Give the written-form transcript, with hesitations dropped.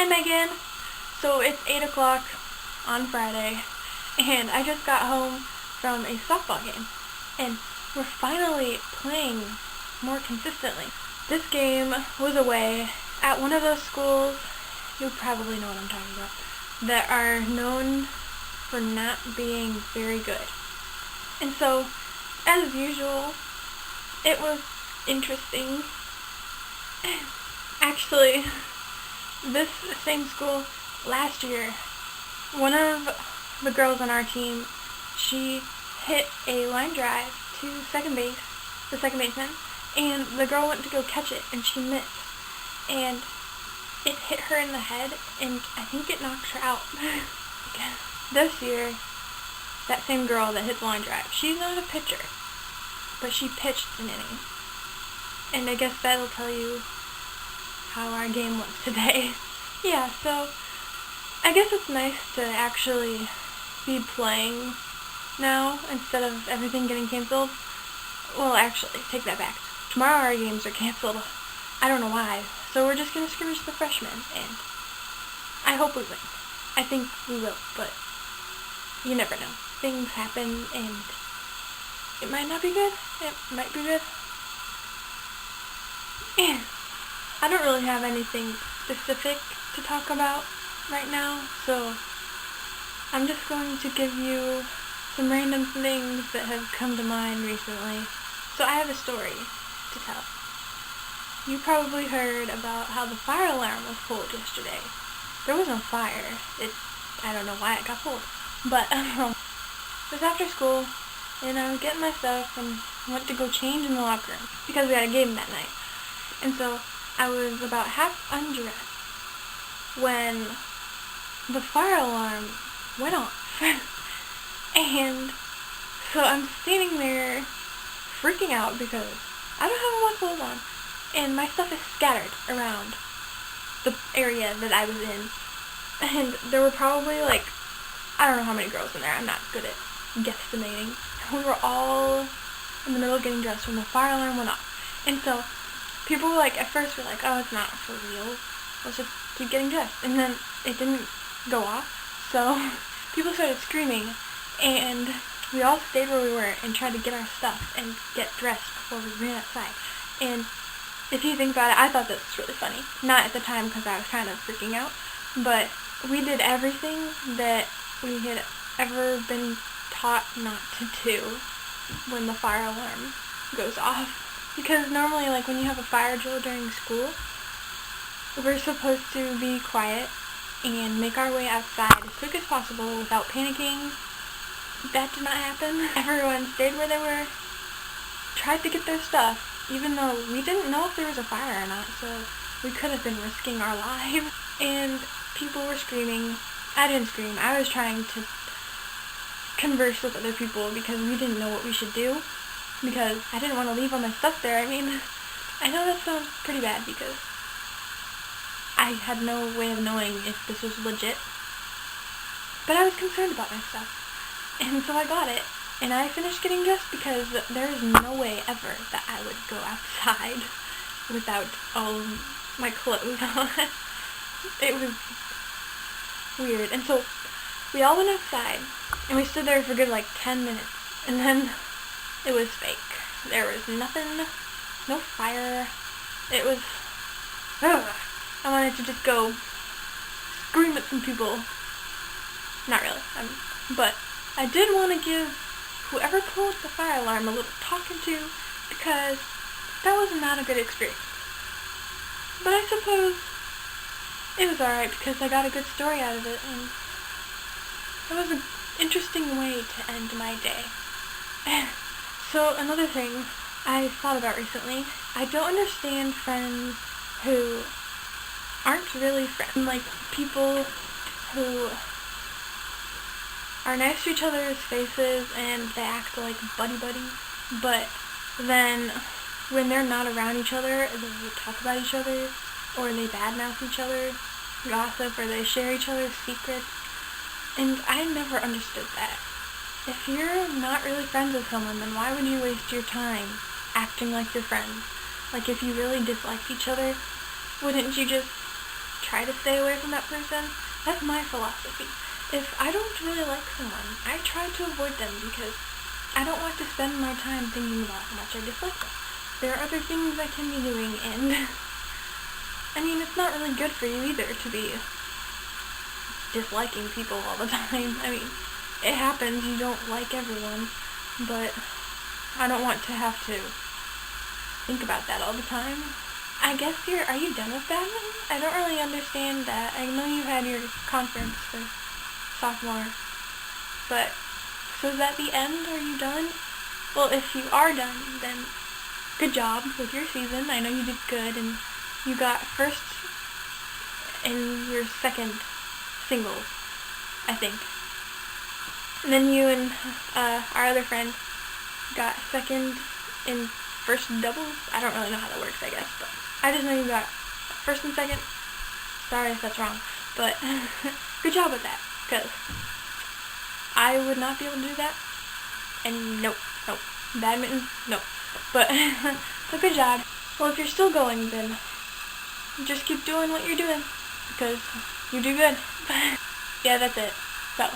Hi Megan! So it's 8 o'clock on Friday, and I just got home from a softball game, and we're finally playing more consistently. This game was away at one of those schools, you probably know what I'm talking about, that are known for not being very good. And so, as usual, it was interesting. Actually, this same school last year, one of the girls on our team, she hit a line drive to second base, the second baseman, and the girl went to go catch it, and she missed. And it hit her in the head, and I think it knocked her out. This year, that same girl that hit the line drive, she's not a pitcher, but she pitched an inning. And I guess that'll tell you how our game was today. Yeah, so I guess it's nice to actually be playing now instead of everything getting canceled. Well, actually, take that back. Tomorrow our games are canceled. I don't know why. So we're just going to scrimmage the freshmen, and I hope we win. I think we will, but you never know. Things happen, and it might not be good. It might be good. I don't really have anything specific to talk about right now, so I'm just going to give you some random things that have come to mind recently. So I have a story to tell. You probably heard about how the fire alarm was pulled yesterday. There was no fire. I don't know why it got pulled. But it was after school, and I was getting my stuff and went to go change in the locker room because we had a game that night. And so I was about half undressed when the fire alarm went off. And so I'm standing there freaking out because I don't have my clothes on, and my stuff is scattered around the area that I was in. And there were probably I don't know how many girls in there. I'm not good at guesstimating. We were all in the middle of getting dressed when the fire alarm went off. And so people were at first were oh, it's not for real. Let's just keep getting dressed. And then it didn't go off. So people started screaming, and we all stayed where we were and tried to get our stuff and get dressed before we ran outside. And if you think about it, I thought this was really funny. Not at the time because I was kind of freaking out, but we did everything that we had ever been taught not to do when the fire alarm goes off. Because normally, when you have a fire drill during school, we're supposed to be quiet and make our way outside as quick as possible without panicking. That did not happen. Everyone stayed where they were, tried to get their stuff, even though we didn't know if there was a fire or not, so we could have been risking our lives. And people were screaming. I didn't scream. I was trying to converse with other people because we didn't know what we should do, because I didn't want to leave all my stuff there. I mean, I know that sounds pretty bad because I had no way of knowing if this was legit, but I was concerned about my stuff. And so I got it, and I finished getting dressed because there is no way ever that I would go outside without all of my clothes on. It was weird. And so we all went outside, and we stood there for a good 10 minutes, and then it was fake. There was nothing, no fire. It was, I wanted to just go scream at some people. Not really, but I did want to give whoever pulled the fire alarm a little talking to, because that was not a good experience. But I suppose it was alright because I got a good story out of it, and it was an interesting way to end my day. So another thing I thought about recently, I don't understand friends who aren't really friends, people who are nice to each other's faces and they act like buddy-buddies, but then when they're not around each other, they talk about each other, or they badmouth each other, gossip, or they share each other's secrets, and I never understood that. If you're not really friends with someone, then why would you waste your time acting like you're friends? If you really disliked each other, wouldn't you just try to stay away from that person. That's my philosophy. If I don't really like someone, I try to avoid them because I don't want to spend my time thinking about how much I dislike them. There are other things I can be doing, and I mean, it's not really good for you either to be disliking people all the time. I mean, it happens, you don't like everyone, but I don't want to have to think about that all the time. I guess are you done with Badman? I don't really understand that. I know you had your conference for sophomore, but so is that the end? Are you done? Well, if you are done, then good job with your season. I know you did good, and you got first in your second singles, I think. And then you and our other friend got second in first doubles. I don't really know how that works, I guess, but I just know you got first and second. Sorry if that's wrong, but good job with that, because I would not be able to do that, and nope, badminton, nope, but, so good job. Well, if you're still going, then just keep doing what you're doing, because you do good. Yeah, that's it. So,